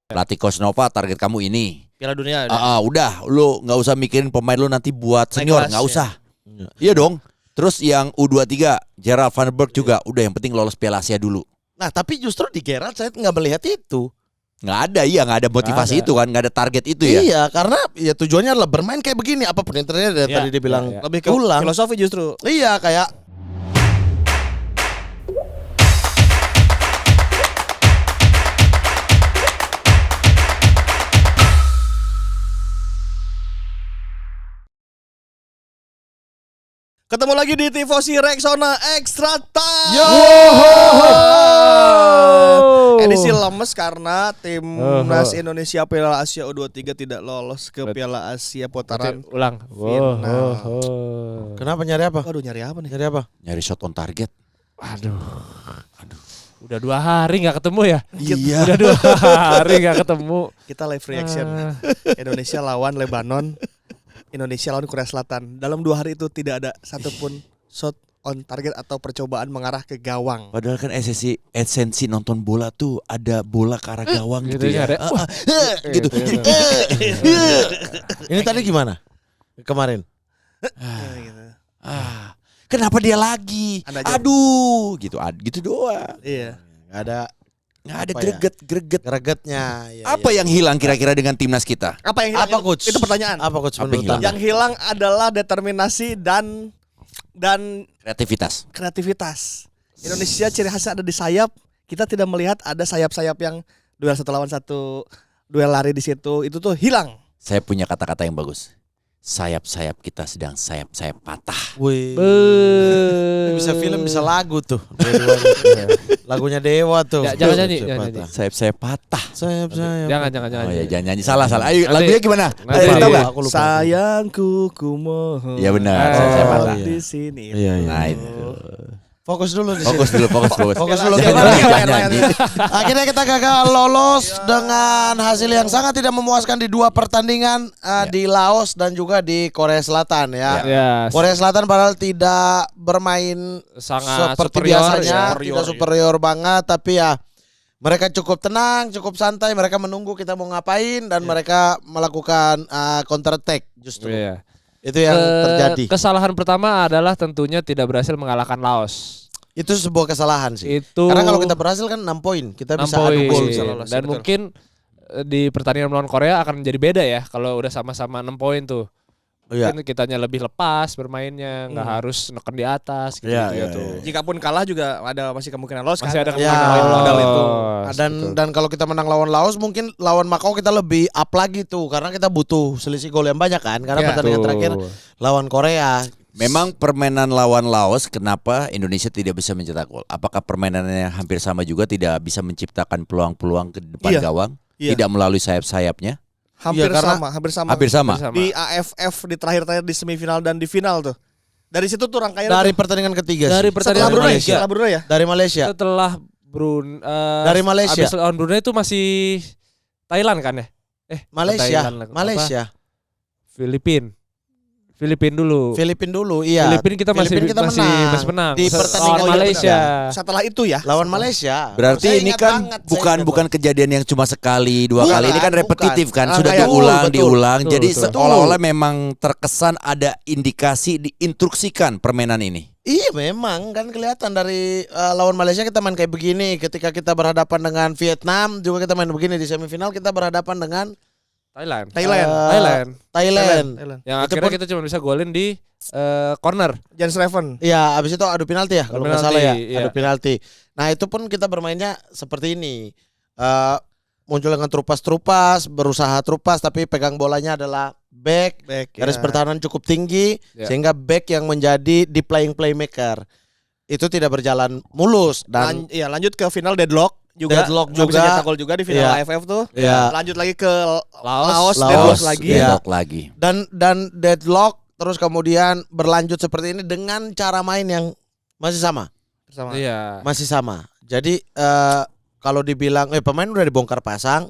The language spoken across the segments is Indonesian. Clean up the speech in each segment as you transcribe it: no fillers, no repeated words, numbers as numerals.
Pelatih Coach Nova target kamu ini. Piala Dunia. Udah, lu nggak usah mikirin pemain lu nanti buat senior, nggak usah. Iya dong. Terus yang U23 Gerald Van Berg juga udah, yang penting lolos Piala Asia dulu. Nah tapi justru di Gerald saya nggak melihat itu. Nggak ada motivasi itu kan, nggak ada target itu ya. Iya, karena ya tujuannya adalah bermain kayak begini, apapun yang terjadi. Tadi dia bilang lebih ke ulang. filosofi justru. Iya, kayak Ketemu lagi di Tifosi Rexona Extra Time. Yo! Edisi lemes karena timnas Indonesia Piala Asia U23 tidak lolos ke Piala Asia putaran ulang. final. Kenapa nyari apa? Waduh, nyari apa nih? Nyari apa? Nyari shot on target. Aduh. Udah 2 hari nggak ketemu ya? Iya. Udah 2 hari nggak ketemu. Kita live reaction. Indonesia lawan Lebanon. Indonesia lawan Korea Selatan. Dalam 2 hari itu tidak ada satupun shot on target atau percobaan mengarah ke gawang. Padahal kan esensi nonton bola tuh ada bola ke arah gawang gitu ya. Gitu. Ini tadi gimana? Kemarin. Kenapa dia lagi? Aduh, gitu doang. Iya. Nggak ada Apa ya? Gregetnya. Apa yang hilang kira-kira dengan timnas kita? Apa yang hilang? Apa, Coach? Itu pertanyaan. Apa coach Apa menurut yang hilang? Anda? Yang hilang adalah determinasi dan kreativitas. Indonesia ciri khasnya ada di sayap. Kita tidak melihat ada sayap-sayap yang duel 1 lawan 1, duel lari di situ. Itu tuh hilang. Saya punya kata-kata yang bagus. Sayap-sayap kita sedang sayap-sayap patah. Wih. Bisa film, bisa lagu tuh. Lagunya Dewa tuh. Jangan nyanyi. Sayap-sayap patah. Sayap-sayap. Jangan. Oh ya, jangan nyanyi. Salah. Ayo, lagunya gimana? Nanti. Tahu nggak? Aku lupa. Sayangku kumohon. Iya benar. Sayap-sayap patah. di sini. Iya. Nah, itu. Fokus dulu di sini. Fokus dulu. Jangan nyanyi. Akhirnya kita gagal lolos dengan hasil yang sangat tidak memuaskan di 2 pertandingan di Laos dan juga di Korea Selatan ya. Ya. Korea Selatan padahal tidak bermain Sangat seperti superior, biasanya, ya. tidak superior banget, tapi ya mereka cukup tenang, cukup santai, mereka menunggu kita mau ngapain dan mereka melakukan counter attack justru. Iya. Itu yang terjadi. Kesalahan pertama adalah tentunya tidak berhasil mengalahkan Laos. Itu sebuah kesalahan sih. Karena kalau kita berhasil kan 6 poin, kita 6 bisa adu poin. gol bisa lolos. Dan betul. mungkin di pertandingan melawan Korea akan menjadi beda ya kalau udah sama-sama 6 poin tuh. Iya. Mungkin kitanya lebih lepas bermainnya, nggak harus neken di atas gitu, Iya, gitu iya, tuh. iya. Jikapun kalah juga ada masih kemungkinan lolos. Masih ada Ya, kemungkinan modal itu. Dan kalau kita menang lawan Laos, mungkin lawan Makau kita lebih up lagi tuh karena kita butuh selisih gol yang banyak kan, karena Ya. pertandingan terakhir lawan Korea. Memang permainan lawan Laos, kenapa Indonesia tidak bisa mencetak gol? Apakah permainannya hampir sama juga, tidak bisa menciptakan peluang-peluang ke depan Iya. gawang? Iya. Tidak melalui sayap-sayapnya? Hampir Iya, karena- hampir sama. Sama. Di AFF di terakhir-terakhir di semifinal dan di final tuh. Dari situ tuh rangkaian Dari pertandingan ketiga Dari sih. pertandingan setelah Brunei, Malaysia. setelah Brunei ya. Dari Malaysia. Setelah Dari Malaysia. Abis lawan Brunei itu masih Thailand kan ya? Malaysia. Thailand, apa? Malaysia. Filipin dulu. Filipin dulu, iya. Filipin kita masih Filipin kita masih menang. Di pertandingan Lawan Malaysia. Setelah itu ya. Lawan Malaysia. Berarti Saya ini ingat kan banget, saya ingat bukan kejadian yang cuma sekali, 2 Bukan, kali. Ini kan bukan. repetitif kan, sudah Kayak- diulang. Betul, Jadi betul. seolah-olah memang terkesan ada indikasi diinstruksikan permainan ini. Iya memang kan kelihatan dari lawan Malaysia kita main kayak begini. Ketika kita berhadapan dengan Vietnam juga kita main begini. Di semifinal kita berhadapan dengan Thailand. Thailand. Yang Itu akhirnya pun- kita cuma bisa golin di corner. Jens Reven. Iya, abis itu adu penalti ya kalau nggak Penalti, salah ya, iya. adu penalti. Nah itu pun kita bermainnya seperti ini, muncul dengan terupas, berusaha terupas, tapi pegang bolanya adalah back, garis pertahanan cukup tinggi, Ya. sehingga back yang menjadi di playmaker. Itu tidak berjalan mulus dan Lanjut ke final deadlock juga. Deadlock Nggak bisa juga. cetak gol juga di final Iya. AFF tuh. Iya. Lanjut lagi ke Laos. deadlock lagi. Iya. Deadlock lagi. dan deadlock terus kemudian berlanjut seperti ini dengan cara main yang masih sama. Bersama. Iya. Masih sama. Jadi kalau dibilang pemain udah dibongkar pasang,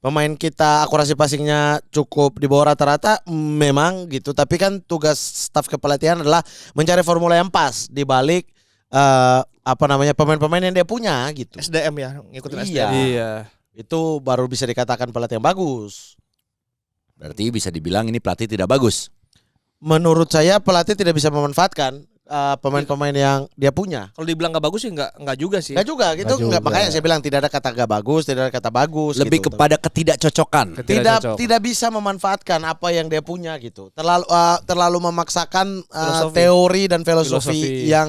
pemain kita akurasi passingnya cukup di bawah rata-rata, memang gitu. Tapi kan tugas staf kepelatihan adalah mencari formula yang pas di balik pemain-pemain yang dia punya gitu. SDM ya, ngikutin Iya. SDM. Iya. itu baru bisa dikatakan pelatih yang bagus. Berarti bisa dibilang ini pelatih tidak bagus. Menurut saya pelatih tidak bisa memanfaatkan pemain-pemain yang dia punya. Kalau dibilang nggak bagus sih nggak juga sih. Enggak juga gitu, Nggak juga. makanya saya bilang tidak ada kata gak bagus, tidak ada kata bagus. Lebih gitu. kepada ketidakcocokan. Tidak bisa memanfaatkan apa yang dia punya gitu. Terlalu memaksakan Filosofi. teori dan filosofi Filosofi. yang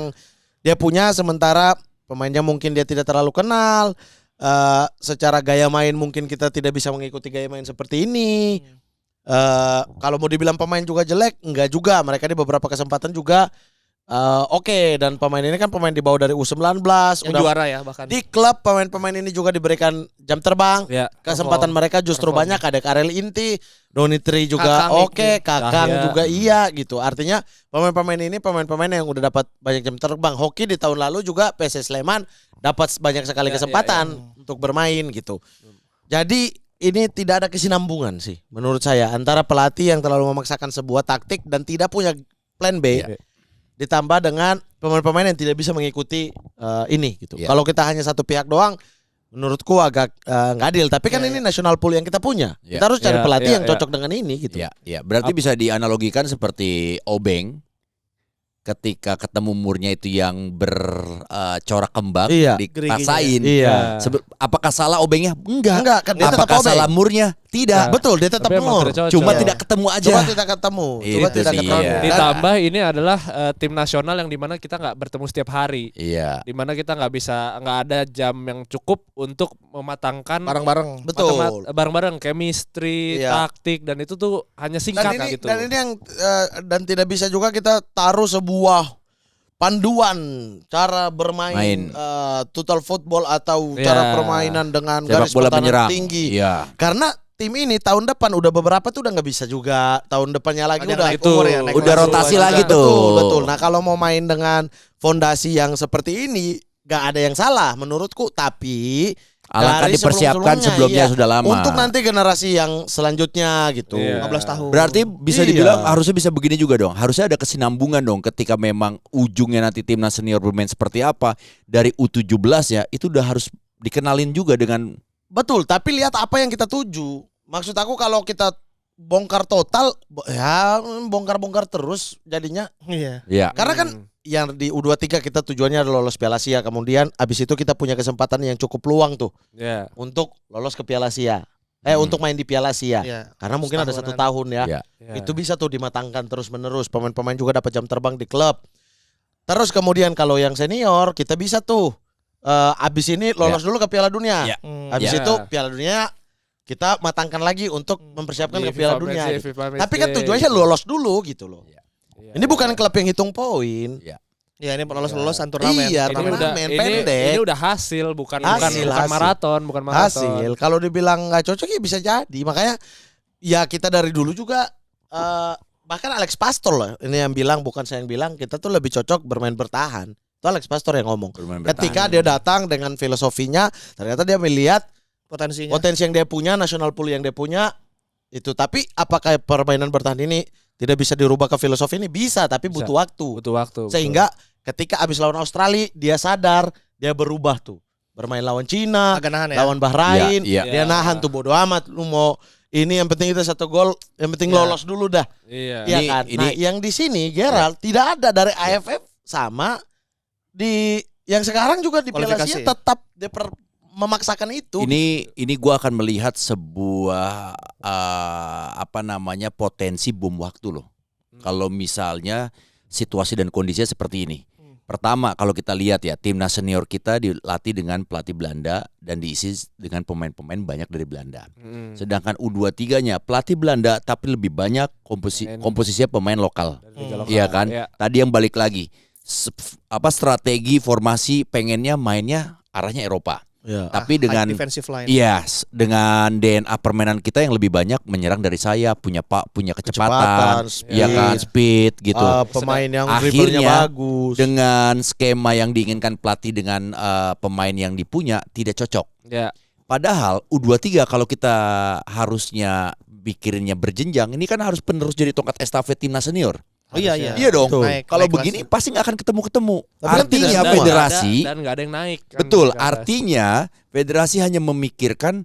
dia punya, sementara pemainnya mungkin dia tidak terlalu kenal. Secara gaya main mungkin kita tidak bisa mengikuti gaya main seperti ini. Kalau mau dibilang pemain juga jelek, enggak juga. Mereka di beberapa kesempatan juga oke. Dan pemain ini kan pemain di bawah dari U19, Yang udah juara ya bahkan. di klub. Pemain-pemain ini juga diberikan jam terbang. Ya. Kesempatan mereka justru Perform. banyak. Ada Karel Inti, Donitri juga Kakang oke, Kakang Cahya. juga iya gitu. Artinya pemain-pemain ini pemain-pemain yang udah dapat banyak jam terbang. Hoki di tahun lalu juga PSS Sleman dapat banyak sekali kesempatan untuk bermain gitu. Jadi ini tidak ada kesinambungan sih menurut saya antara pelatih yang terlalu memaksakan sebuah taktik dan tidak punya plan B. Iya. Ditambah dengan pemain-pemain yang tidak bisa mengikuti ini gitu. Iya. Kalau kita hanya satu pihak doang, menurutku agak nggak adil. Tapi kan ini national pool yang kita punya. Iya. Kita harus cari Iya, pelatih iya, yang iya. cocok dengan ini gitu. Ya, ya. Berarti bisa dianalogikan seperti Obeng ketika ketemu murnya itu yang bercorak kembang Iya. dipaksain. Iya. Apakah salah Obengnya? Enggak, kan dia tetap Apakah Obeng. salah murnya? Tidak. Betul, dia tetap Tapi emang mur. tidak cocok. Cuma Iya. tidak ketemu aja. Cuma tidak ketemu. Cuma Itu tidak sih, ketemu. iya. Dan- Ditambah ini adalah tim nasional yang dimana kita nggak bertemu setiap hari, Iya. dimana kita nggak ada jam yang cukup untuk mematangkan Bareng-bareng. Betul. bareng-bareng chemistry, Iya. taktik, dan itu tuh hanya singkat gitu. Dan ini yang dan tidak bisa juga kita taruh sebuah panduan cara bermain Main. total football atau Iya. cara permainan dengan Sepak garis bola pertahanan menyerang. tinggi. Iya. Karena tim ini tahun depan udah beberapa tuh udah nggak bisa juga. Tahun depannya lagi Ada udah naik umur ya, naik Udah kelas rotasi juga. lagi tuh. Betul, betul. Nah, kalau mau main dengan fondasi yang seperti ini nggak ada yang salah menurutku, tapi Alangkah dari dipersiapkan sebelumnya iya. sudah lama. Untuk nanti generasi yang selanjutnya gitu. Iya. 15 tahun. Berarti bisa Iya. dibilang harusnya bisa begini juga dong. Harusnya ada kesinambungan dong ketika memang ujungnya nanti timnas senior bermain seperti apa dari U17 ya, itu udah harus dikenalin juga dengan Betul, tapi lihat apa yang kita tuju. Maksud aku kalau kita bongkar total, ya bongkar-bongkar terus jadinya. Iya. ya. Karena kan yang di U23 kita tujuannya adalah lolos Piala Asia. Kemudian abis itu kita punya kesempatan yang cukup peluang tuh Ya. untuk lolos ke Piala Asia. Untuk main di Piala Asia. Iya. Karena mungkin ada 1 Setahunan. tahun ya. Ya. Ya. Itu bisa tuh dimatangkan terus-menerus. Pemain-pemain juga dapat jam terbang di klub. Terus kemudian kalau yang senior kita bisa tuh abis ini lolos dulu ke Piala Dunia. Ya. Habis Ya. itu Piala Dunia kita matangkan lagi untuk mempersiapkan ke Di Piala FIFA Dunia. match, gitu. FIFA Tapi kan match tujuannya day. lolos dulu gitu loh. Iya. Ini bukan klub yang hitung poin. Ya ini lolos-lolosan turnamen. Iya, Ini turnamen. udah pendek. ini udah hasil bukan Hasil. maraton, bukan maraton. Hasil. Kalau dibilang nggak cocok ya bisa jadi. Makanya ya kita dari dulu juga bahkan Alex Pastor loh ini yang bilang, bukan saya yang bilang, kita tuh lebih cocok bermain bertahan. Itu Alex Pastor yang ngomong. Bermain Ketika bertahan. dia datang dengan filosofinya, ternyata dia melihat Potensinya. potensi yang dia punya, national pool yang dia punya itu. Tapi apakah permainan bertahan ini tidak bisa dirubah ke filosofi ini? Bisa, tapi Bisa. butuh waktu. Butuh waktu. Sehingga ketika abis lawan Australia dia sadar, dia berubah tuh. Bermain lawan Cina, Agak nahan ya. lawan Bahrain, Iya, dia iya. nahan tuh, bodo amat lu mau ini, yang penting kita 1 gol, yang penting Iya. lolos dulu dah. Iya. Iya Ini- kan? ini- Nah, yang di sini Gerald tidak ada dari AFF sama di yang sekarang juga di Piala Kualifikasi Asia ya? tetap memaksakan itu. Ini gua akan melihat sebuah potensi bom waktu loh. Kalau misalnya situasi dan kondisinya seperti ini. Pertama, kalau kita lihat ya, timnas senior kita dilatih dengan pelatih Belanda dan diisi dengan pemain-pemain banyak dari Belanda. Sedangkan U23-nya pelatih Belanda tapi lebih banyak komposisinya pemain lokal. Dari Liga lokal. Iya kan? Iya. Tadi yang balik lagi. Strategi formasi pengennya mainnya arahnya Eropa. Ya. Tapi High dengan defensive line. yes, dengan DNA permainan kita yang lebih banyak menyerang dari sayap, punya kecepatan, speed, iya kan, speed gitu. pemain yang Akhirnya, dribblenya bagus. Dengan skema yang diinginkan pelatih dengan pemain yang dipunya tidak cocok. Ya. Padahal U23 kalau kita harusnya pikirinnya berjenjang, ini kan harus penerus jadi tongkat estafet timnas senior. Oh iya iya. Iya dong. Betul. Kalau Naik begini pasti nggak akan ketemu-ketemu. Tapi kan Artinya tidak semua. federasi Dan nggak ada yang naik. Kan. betul, Nggak ada. artinya federasi hanya memikirkan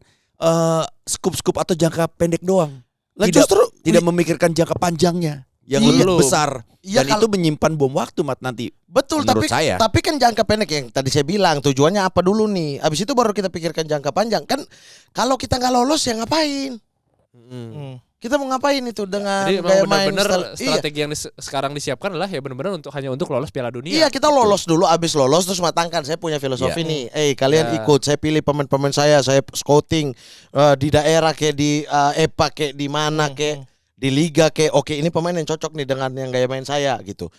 skup-skup atau jangka pendek doang. Lah Tidak justru tidak memikirkan jangka panjangnya yang Iya. lebih besar. Iya, Dan itu menyimpan bom waktu Mat nanti. betul, menurut tapi saya. tapi kan jangka pendek yang tadi saya bilang tujuannya apa dulu nih. Abis itu baru kita pikirkan jangka panjang. Kan kalau kita nggak lolos ya ngapain? Kita mau ngapain itu dengan Jadi gaya memang main benar-benar iya. strategi yang sekarang disiapkan adalah ya benar-benar hanya untuk lolos Piala Dunia. Iya, kita lolos dulu, abis lolos terus matangkan. Saya punya filosofi nih. Kalian Ya. ikut, saya pilih pemain-pemain saya scouting di daerah kayak di EPA kayak di mana kayak di liga kayak oke ini pemain yang cocok nih dengan yang gaya main saya gitu.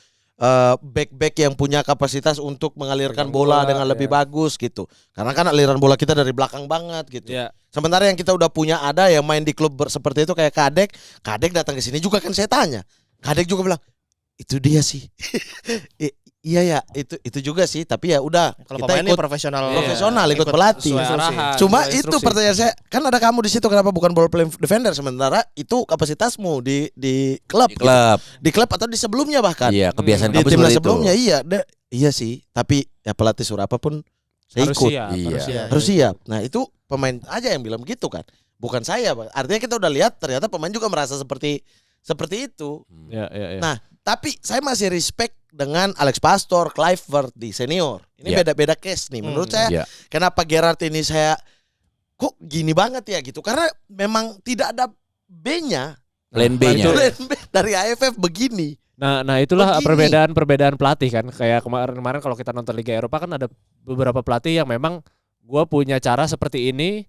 Back-back yang punya kapasitas untuk mengalirkan bola dengan lebih bagus gitu. Karena kan aliran bola kita dari belakang banget gitu. Ya. Sementara yang kita udah punya ada yang main di klub seperti itu kayak Kadek datang ke sini juga kan saya tanya. Kadek juga bilang itu dia sih. Iya ya, itu juga sih, tapi ya udah Kalau kita pemain ini ikut profesional, profesional, ikut pelatih. sesuai arahan, Cuma sesuai itu instruksi. pertanyaan saya, kan ada kamu di situ kenapa bukan ball playing defender sementara itu kapasitasmu di klub, Di klub. di klub atau di sebelumnya bahkan. Iya, kebiasaan Di kamu timnas seperti itu. sebelumnya iya sih, tapi ya pelatih suruh apapun saya Harus ikut. siap, Iya. harus siap. Harus siap. Nah, itu pemain aja yang bilang gitu kan. Bukan saya, Bang. Artinya kita udah lihat ternyata pemain juga merasa seperti itu. Ya. Nah, tapi saya masih respect dengan Alex Pastor, Kluivert di senior. Ini Iya. beda-beda case nih. Menurut saya, Iya. kenapa Gerrard ini saya kok gini banget ya gitu? Karena memang tidak ada B-nya. Plan B-nya. Plan B dari AFF begini. Nah itulah Begini. perbedaan pelatih kan. Kayak kemarin kalau kita nonton Liga Eropa kan ada beberapa pelatih yang memang gua punya cara seperti ini,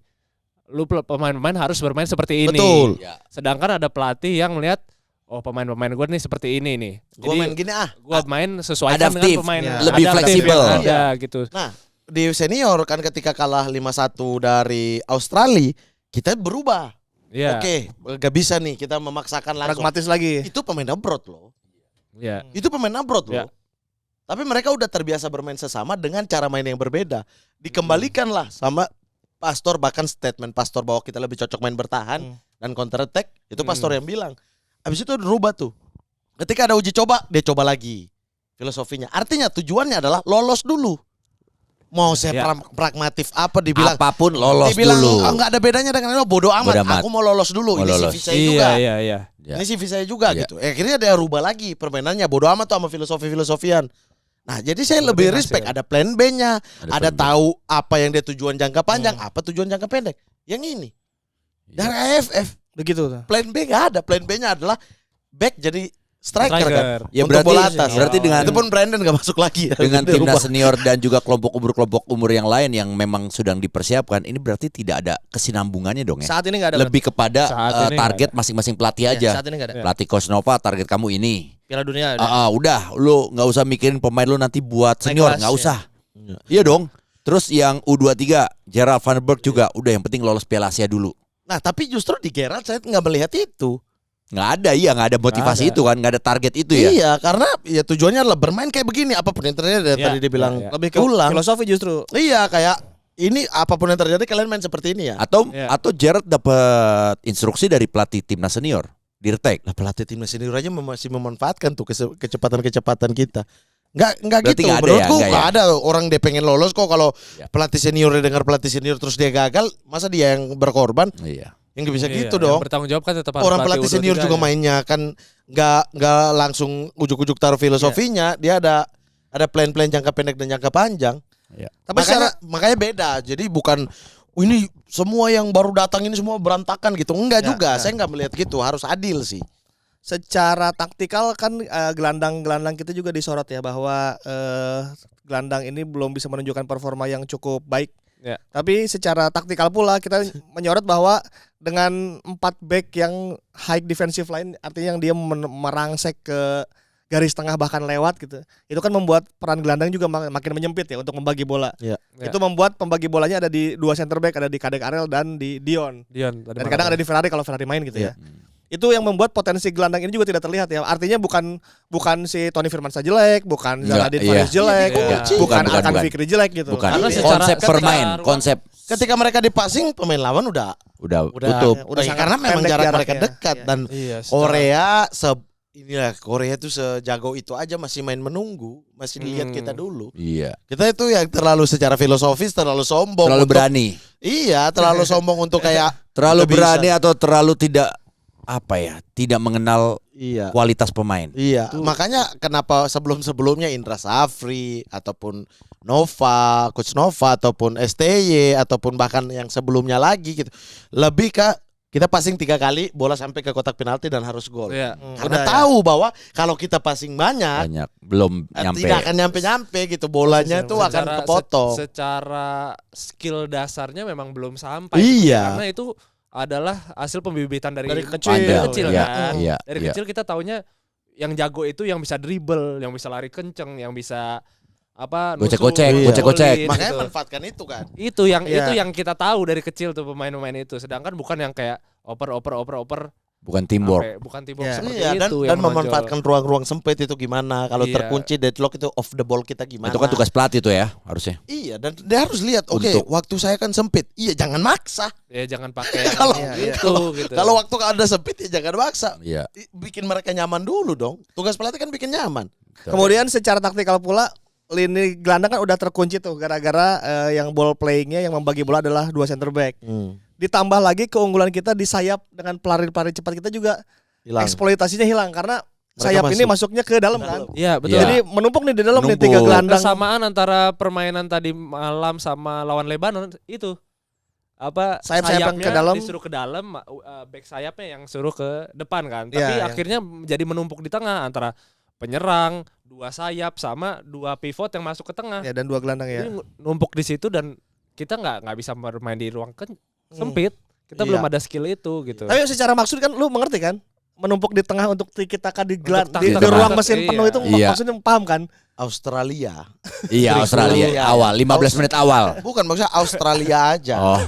lu pemain-pemain harus bermain seperti ini. Betul. Ya. Sedangkan ada pelatih yang melihat oh pemain-pemain gue nih seperti ini nih. Gue main gini Gua main sesuaikan Adaptif, dengan pemain ya. lebih adaptif fleksibel. yang ada gitu. Nah, di senior kan ketika kalah 5-1 dari Australia, kita berubah. Iya. Oke, gak bisa nih kita memaksakan langsung. pragmatis lagi. Itu pemain abroad loh. Iya. Itu pemain abroad Ya. loh. Tapi mereka udah terbiasa bermain sesama dengan cara main yang berbeda. Dikembalikanlah sama Pastor, bahkan statement Pastor bahwa kita lebih cocok main bertahan dan counter attack. Itu Pastor yang bilang. Habis itu dirubah tuh. Ketika ada uji coba, dia coba lagi filosofinya. Artinya tujuannya adalah lolos dulu. Mau saya Ya. pragmatif apa dibilang Apapun lolos dibilang dulu. nggak ada bedanya dengan lo bodoh amat. Bodo amat. Aku mau lolos dulu. Mau Ini lolos. CV saya juga. Iya. Ya. Ini CV saya juga Iya. gitu. Akhirnya dia rubah lagi permainannya. Bodoh amat tuh sama filosofian. Nah, jadi saya lebih respect. Ada plan B-nya, ada plan B. tahu apa yang dia tujuan jangka panjang, apa tujuan jangka pendek. Yang ini dari AFF Begitu tuh. plan B nggak ada. Plan B-nya adalah back jadi striker kan. Striker. Ya Untuk bola atas. berarti dengan Itu pun Brandon nggak masuk lagi. dengan Dia timnas rubah. senior dan juga kelompok umur yang lain yang memang sedang dipersiapkan, ini berarti tidak ada kesinambungannya dong ya. Saat ini nggak ada. Lebih kepada Saat ini target nggak masing-masing pelatih Iya, aja. saat ini nggak ada. Pelatih Coach Nova target kamu ini. Piala Dunia ada. Udah, lu nggak usah mikirin pemain lu nanti buat Naik senior, kelas, nggak ya. usah. Iya dong. Terus yang U23 Gerald Van der Berg juga udah yang penting lolos Piala Asia dulu. Nah, tapi justru di Gerrard saya nggak melihat itu. Nggak ada, nggak ada motivasi Nggak ada. itu kan, nggak ada target itu ya. Iya, karena ya tujuannya adalah bermain kayak begini. Apapun yang terjadi dari Iya, tadi dia bilang iya. Lebih ke ulang. filosofi justru. Iya, kayak ini apapun yang terjadi kalian main seperti ini ya. Iya. Atau Gerald dapat instruksi dari pelatih timnas senior, Dirtek. Lah pelatih timnas senior aja masih memanfaatkan tuh kecepatan-kecepatan kita. Nggak Berarti gitu. nggak ada Menurutku ya, nggak ada orang dia pengen lolos kok kalau Ya. pelatih senior dengar pelatih senior terus dia gagal, masa dia yang berkorban? Iya. Yang nggak bisa Iya, gitu yang dong. bertanggung jawab kan tetap harus Orang pelatih U23 senior juga -nya. mainnya kan nggak langsung ujuk-ujuk taruh filosofinya. Dia ada plan-plan jangka pendek dan jangka panjang. Tapi Makanya beda. Jadi bukan ini semua yang baru datang ini semua berantakan gitu. Enggak Ya, juga. ya. Saya nggak melihat gitu. Harus adil sih. secara taktikal kan gelandang-gelandang kita juga disorot ya bahwa gelandang ini belum bisa menunjukkan performa yang cukup baik. Ya. Tapi secara taktikal pula kita menyorot bahwa dengan 4 back yang high defensive line, artinya yang dia merangsek ke garis tengah bahkan lewat gitu. Itu kan membuat peran gelandang juga makin menyempit ya untuk membagi bola. Ya. Itu membuat pembagi bolanya ada di 2 center back, ada di Kadek Arel dan di Dion. Dion tadi Dan mana? kadang ada di Ferrari kalau Ferrari main gitu ya. Iya. Itu yang membuat potensi gelandang ini juga tidak terlihat ya. Artinya bukan si Tony Firmansyah jelek, bukan Enggak, Zaladin iya. Faris jelek, Iya. bukan Bukan, Arkan bukan. Fikri jelek gitu. Bukan. Karena Tapi secara- Konsep ketika permain, ruang- konsep Ketika mereka dipassing pemain lawan udah tutup. udah sangat karena memang pendek jarak mereka jaraknya. dekat Iya. dan Iya, secara- Korea inilah Korea tuh sejago itu aja masih main menunggu, masih dilihat kita dulu. Iya. Kita itu yang terlalu secara filosofis terlalu sombong Terlalu untuk berani. Iya, terlalu sombong untuk kayak Terlalu kita bisa. berani atau terlalu tidak tidak mengenal Iya. kualitas pemain. Iya, makanya kenapa sebelum-sebelumnya Indra Safri ataupun Nova, Coach Nova ataupun STY ataupun bahkan yang sebelumnya lagi gitu. Lebih ke kita passing 3 kali bola sampai ke kotak penalti dan harus gol. Iya. Karena Udah, ya. tahu bahwa kalau kita passing banyak Banyak belum nyampe. tidak akan nyampe-nyampe gitu, bolanya tuh akan kepotong. Secara skill dasarnya memang belum sampai. Iya. Karena itu adalah hasil pembibitan dari kecil. kecil Iya, kan. iya, Dari iya. kecil kita taunya yang jago itu yang bisa dribble, yang bisa lari kenceng, yang bisa Gocek-gocek, nusuk, gocek-gocek. golin, Makanya gitu. manfaatkan itu kan. Itu yang Iya. itu yang kita tahu dari kecil tuh pemain-pemain itu. Sedangkan bukan yang kayak oper Bukan teamwork. bukan teamwork Iya. seperti Iya, itu dan yang menonjol. memanfaatkan ruang-ruang sempit itu gimana? Kalau Iya. terkunci deadlock itu off the ball kita gimana? Itu kan tugas pelatih tuh ya harusnya. Iya, dan dia harus lihat, oke, Untuk- waktu saya kan sempit. Iya, jangan maksa. Ya jangan pakai yang Kalau itu gitu. kalau waktu ada sempit ya jangan maksa. Iya. Bikin mereka nyaman dulu dong. Tugas pelatih kan bikin nyaman. Kemudian secara taktikal pula lini gelandang kan udah terkunci tuh gara-gara yang ball playingnya yang membagi bola adalah 2 center back. Ditambah lagi keunggulan kita di sayap dengan pelari-pelari cepat kita juga Hilang. eksploitasinya hilang karena Mereka sayap ini masuk. masuknya ke dalam kan. Iya, betul. Iya. Jadi menumpuk nih di dalam nih Menumpuk. 3 gelandang. Kesamaan antara permainan tadi malam sama lawan Lebanon itu apa Sayap-sayap yang sayapnya ke dalam. disuruh ke dalam, back sayapnya yang suruh ke depan kan. Iya, Tapi yang- akhirnya jadi menumpuk di tengah antara penyerang, 2 sayap sama 2 pivot yang masuk ke tengah. Ya dan 2 gelandang ya. Jadi numpuk di situ dan kita nggak bisa bermain di ruang sempit. Kita Iya. belum ada skill itu gitu. Tapi secara maksud kan lu mengerti kan? Menumpuk di tengah untuk kita di, Untuk di tengah. ruang mesin Iya. penuh itu Iya. maksudnya paham kan? Australia. Iya, Australia Iya. awal 15 menit awal. Bukan maksudnya Australia aja. Oh,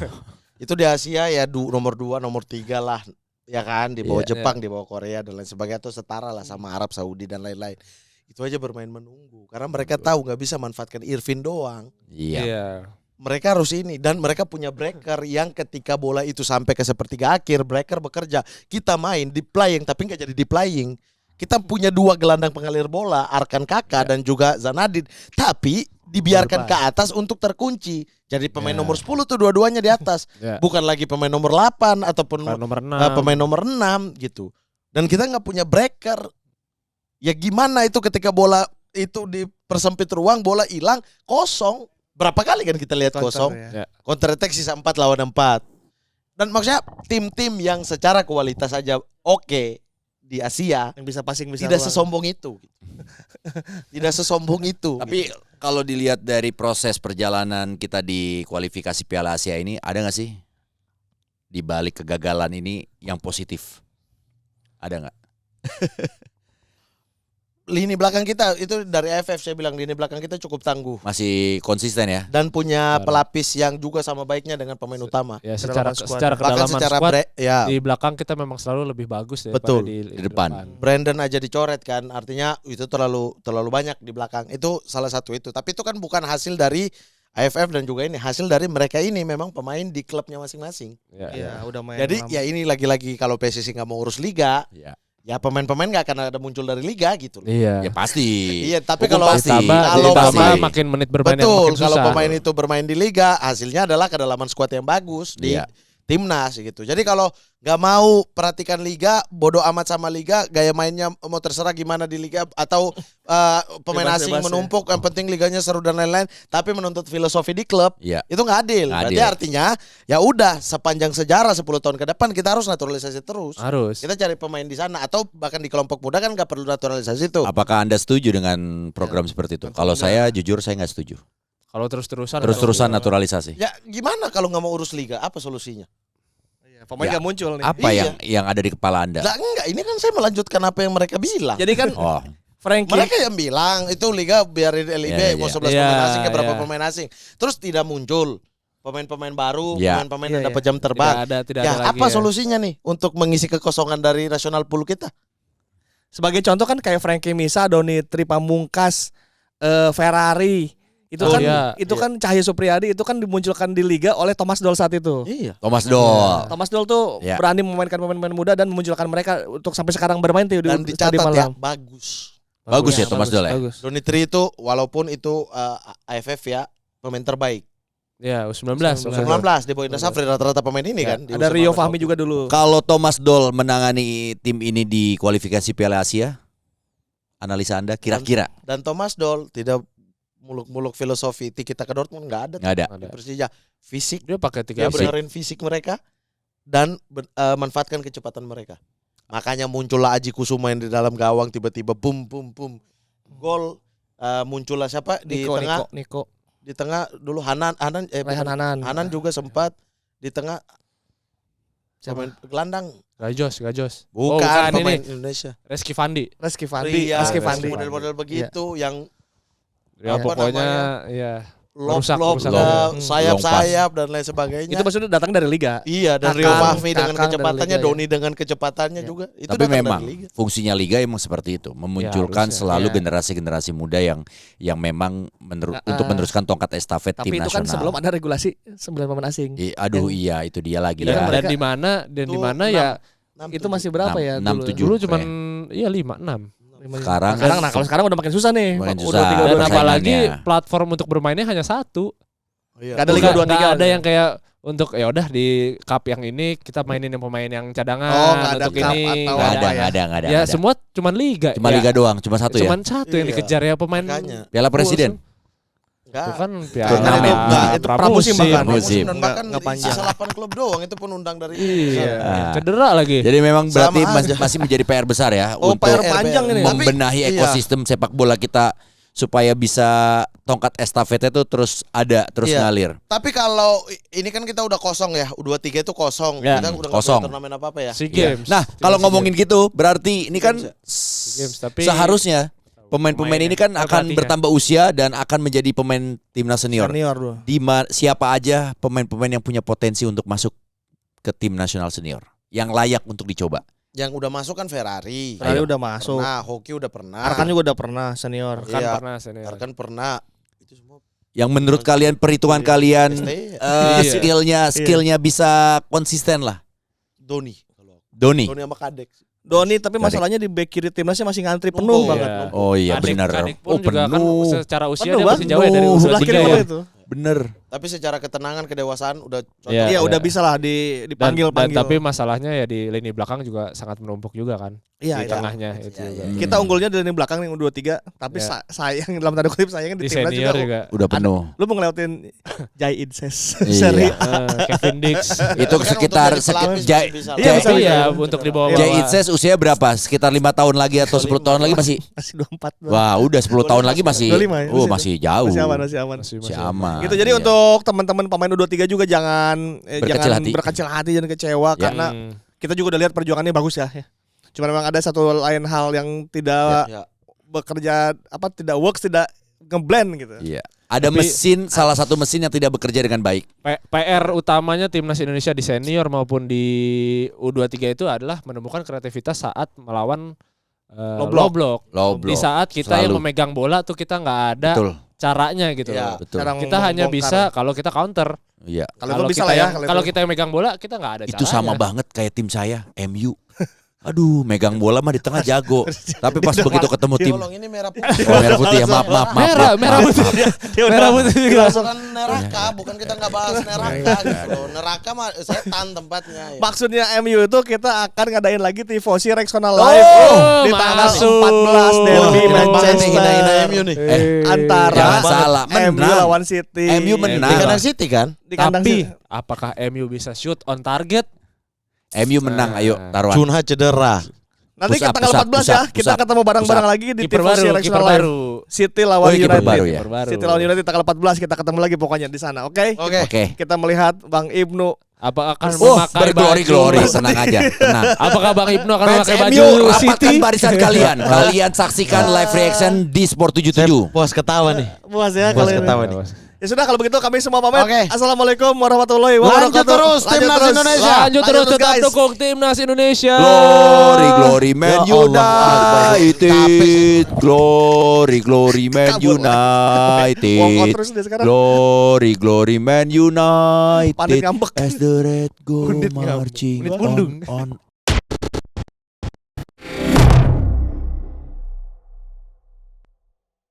Itu di Asia ya nomor 2, nomor 3 lah. Ya kan, di bawah Iya. Jepang, di bawah Korea dan lain sebagainya, itu setara lah sama Arab Saudi dan lain-lain. Itu aja bermain menunggu karena mereka tahu nggak bisa manfaatkan Irvin doang. iya. Mereka harus ini dan mereka punya breaker yang ketika bola itu sampai ke sepertiga akhir, breaker bekerja. Kita main di playing tapi nggak jadi di playing. Kita punya 2 gelandang pengalir bola, Arkan Kakak dan juga Zanadin, tapi dibiarkan ke atas untuk terkunci. Jadi pemain nomor 10 tuh dua-duanya di atas. Ya. Bukan lagi pemain nomor 8 ataupun Nomor 6. pemain nomor 6 gitu. Dan kita nggak punya breaker. Ya gimana itu ketika bola itu dipersempit ruang, bola hilang, kosong. Berapa kali kan kita lihat kosong? Ya. Counter attack sisa 4 lawan 4. Dan maksudnya tim-tim yang secara kualitas aja oke di Asia Yang bisa passing bisa tidak ruang. sesombong itu. Tidak sesombong itu. Tapi kalau dilihat dari proses perjalanan kita di kualifikasi Piala Asia ini, ada nggak sih di balik kegagalan ini yang positif? Ada nggak? Lini belakang kita itu dari AFF saya bilang lini belakang kita cukup tangguh Masih konsisten ya? dan punya Parah. pelapis yang juga sama baiknya dengan pemain utama. Ya Kedalaman secara squad. secara Bahkan kedalaman secara squad ya di belakang kita memang selalu lebih bagus daripada Betul. Di depan. Brandon aja dicoret kan, artinya itu terlalu banyak di belakang. Itu salah satu itu. Tapi itu kan bukan hasil dari AFF dan juga ini hasil dari mereka ini memang pemain di klubnya masing-masing. Ya, Iya, udah main. Jadi lama. ya ini lagi-lagi kalau PSSI nggak mau urus liga, Iya. ya pemain-pemain nggak akan ada muncul dari liga gitu loh. Iya. Ya pasti. Iya, tapi Hukum kalau pasti. kalau ditambah pemain- makin menit bermain yang betul makin kalau susah. pemain itu bermain di liga, hasilnya adalah kedalaman skuad yang bagus di Iya. timnas gitu. Jadi kalau nggak mau perhatikan liga, bodoh amat sama liga, gaya mainnya mau terserah gimana di liga atau pemain asing Bebas-bebas ya. menumpuk, yang penting liganya seru dan lain-lain, tapi menuntut filosofi di klub, Iya. itu nggak adil. Nggak Berarti adil. artinya ya udah sepanjang sejarah 10 tahun ke depan kita harus naturalisasi terus. Harus. Kita cari pemain di sana atau bahkan di kelompok muda kan nggak perlu naturalisasi itu. Apakah Anda setuju dengan program seperti itu? Kalau saya jujur saya nggak setuju. Kalau terus-terusan Terus-terusan naturalisasi. Ya gimana kalau nggak mau urus liga? Apa solusinya? Iya, pemain Ya. nggak muncul nih. Apa Iya. yang ada di kepala Anda? Lah enggak, ini kan saya melanjutkan apa yang mereka bilang. Jadi kan Oh, Frankie Mereka yang bilang itu liga biarin LIB Iya, mau iya. 11 Iya, pemain asing ke berapa iya. pemain asing. Terus tidak muncul pemain-pemain baru, Iya. pemain-pemain Iya, yang iya. dapat jam terbang. tidak Ya, ada lagi. apa solusinya nih untuk mengisi kekosongan dari nasional pool kita? sebagai contoh kan kayak Frankie Misa, Doni Tripamungkas, Ferrari. Itu Oh, kan iya. itu kan Cahya Supriyadi itu kan dimunculkan di liga oleh Thomas Doll saat itu. Iya. Thomas Doll. Thomas Doll tuh Iya. berani memainkan pemain-pemain muda dan memunculkan mereka untuk sampai sekarang bermain tuh Dan di dicatat Stadion ya, Malang. bagus. Bagus ya Thomas Doll ya? Bagus. Donitri itu walaupun itu AFF ya pemain terbaik. Ya, U19. 19 di Boyna Safri rata-rata pemain ini kan. di Ada U19 Rio Fahmi juga dulu. Kalau Thomas Doll menangani tim ini di kualifikasi Piala Asia, analisa Anda kira-kira? Dan Thomas Doll tidak muluk-muluk filosofi kita ke Dortmund nggak ada. Nggak ada. Di Persija fisik Dia pakai 3 dia benerin fisik mereka dan manfaatkan kecepatan mereka. Makanya muncullah Aji Kusuma yang di dalam gawang tiba-tiba bum bum bum gol. Muncullah siapa di tengah? Niko. Di tengah dulu Rehan Hanan. Hanan juga sempat di tengah. Pemain gelandang. Gajos. Bukan pemain ini. Indonesia. Reski Fandi. Reski Fandi. Iya, Reski Fandi. model-model begitu yang Ya Apa pokoknya namanya? ya lob Merusak. sayap-sayap dan lain sebagainya. Itu maksudnya datang dari liga. Iya, dan Kakang- Rio Fahmi dengan Kakang dari kecepatannya, Liga, ya. Doni dengan kecepatannya juga. Itu Tapi datang memang dari Liga. fungsinya liga emang seperti itu, memunculkan harusnya. selalu Ya. generasi-generasi muda yang memang untuk meneruskan tongkat estafet Tapi tim itu kan nasional. sebelum ada regulasi 9 pemain asing. Aduh iya itu dia lagi Ya, ya. mereka- dan di Tuh, mana ya Itu masih berapa ya? Enam, dulu? tujuh. dulu cuman ya. 5 6. Sekarang Kalau sekarang udah makin susah nih. Makin Udah susah. tiga, Dan dua, Persaingannya. apalagi platform untuk bermainnya hanya satu. Iya. Gak ada Liga 23. Nggak ada yang kayak untuk ya udah di cup yang ini kita mainin yang pemain yang cadangan nggak ada untuk cup ini. atau nggak Nggak ada, apa nggak ada, nggak ada. Ya nggak ada. semua cuman liga. Cuma Ya, liga doang, cuma satu ya. cuman satu yang Iya. dikejar ya pemain. Makanya. Piala Presiden. Enggak. Itu kan Turnamen. Itu pramusim bahkan. Musim. Dan bahkan Nggak panjang. sisa 8 klub doang itu pun undang dari Iya. Ah. Cedera lagi. Jadi memang berarti Sama aja. masih menjadi PR besar ya Oh, untuk PR panjang ini. membenahi Tapi- ekosistem sepak bola kita supaya bisa tongkat estafetnya itu terus Iya. ngalir. Tapi kalau ini kan kita udah kosong ya, U23 itu kosong. Ya, Kita udah nggak kosong. punya turnamen apa-apa ya. SEA Iya. Games. Nah, kalau ngomongin gitu berarti ini kan Games, tapi seharusnya pemain-pemain ini kan akan pelatihnya. bertambah usia dan akan menjadi pemain timnas senior. Senior dulu. Siapa aja pemain-pemain yang punya potensi untuk masuk ke tim nasional senior yang layak untuk dicoba. Yang udah masuk kan Ferrari. Ferrari Ayo. udah masuk. Nah, hoki udah pernah. Arkan juga udah pernah senior. kan Iya. pernah senior. Arkan pernah. Itu semua Yang menurut kalian perhitungan kalian STI. Iya. skillnya bisa konsisten lah. Doni. Doni. Doni sama Kadek. Doni tapi Kadek. masalahnya di back kiri timnasnya masih ngantri penuh Numpuk. banget. Iya. Oh iya benar. Kadek pun juga kan penuh. secara usia Penuh, dia masih jauh ya dari penuh. Sebelah U23 kiri ya. gua itu. Bener. Tapi secara ketenangan, kedewasaan udah cocok. Iya. Iya, udah bisa lah dipanggil. Tapi masalahnya ya di lini belakang juga sangat menumpuk juga kan. Iya, Di iya. tengahnya itu Iya, juga. iya. Kita unggulnya di lini belakang yang U23, tapi Ya. sayang dalam tanda kutip sayang di Di timnas senior juga. juga. Udah penuh. Lu mau ngelewatin Jai Inses Iya. seri. Kevin Dix. Itu Tapi kan sekitar untuk jadi pelapis Jai bisa lah. Iya, bisa, Tapi bisa. ya untuk dibawa-bawa. Jai Itses usia berapa? Sekitar 5 tahun lagi atau 10 tahun lagi masih? Masih 24. Wah, udah 10 tahun lagi masih. 25 ya, Oh, masih masih jauh. Masih aman, masih aman. Masih aman. Gitu, jadi Iya. untuk teman-teman pemain U23 juga jangan Berkecil hati. berkecil hati, jangan kecewa Ya. karena kita juga udah lihat perjuangannya bagus ya. Cuma memang ada satu lain hal yang tidak Ya. bekerja tidak works, tidak ngeblend gitu. Iya. Ada Tapi- salah satu mesin yang tidak bekerja dengan baik. PR utamanya timnas Indonesia di senior maupun di U23 itu adalah menemukan kreativitas saat melawan low block. Low Di block. saat kita yang Selalu. memegang bola tuh kita nggak ada Betul. caranya gitu. Iya. loh. Betul. Cara Kita hanya membongkar. bisa kalau kita counter. Iya. Kalau itu bisa kita lah ya. kalau kita yang megang bola kita nggak ada Itu caranya. sama banget kayak tim saya, MU. Aduh, megang bola mah di tengah jago. Tapi pas Dia begitu ketemu tim, Tolong ini merah putih. oh merah putih ya, maaf. Merah putih. Dia Merah udah putih. Bukan neraka, bukan kita nggak bahas neraka gitu loh. Neraka mah setan tempatnya. Ya. maksudnya MU itu kita akan ngadain lagi tifosi Rexona Oh, live di tanggal masuk. 14 derby Wah, keren banget nih, Manchester hina-hina MU nih. antara jangan salah, MU menang. lawan City. MU menang. Di kandang City kan? Di kandang Tapi City. apakah MU bisa shoot on target? MU menang, ayo taruhan. Junha cedera. Nanti Push up, tanggal push up, 14 push ya, up, kita push up. ketemu bareng-bareng Push up. lagi di Kiper tifosi baru, Rexona kiper live. baru. City lawan Oh, iya, kiper United. baru ya. Kiper baru. City lawan United tanggal 14 kita ketemu lagi pokoknya di sana, oke? Oke. Oke. Kita melihat Bang Ibnu. Apa akan Oh, memakai berglori-glori, baju? tenang aja, tenang. Apakah Bang Ibnu akan Fans memakai MU, baju rapatkan City? barisan kalian. Kalian saksikan live reaction di Sport 77. Puas ketawa nih. Puas ya Puas kalian. ketawa nih. Ya sudah kalau begitu kami semua pamit. Oke. Assalamualaikukum warahmatullahi wabarakatuh. Lanjut terus, Timnas Indonesia. Lanjut terus tetap guys. dukung timnas Indonesia. Glory Man Ya Allah. United. Glory Man Kabur. United. Wongkot terus dia sekarang. Glory Man United. Pandit ngambek. As the red go Pundit ngambek. marching Pundit pundung. on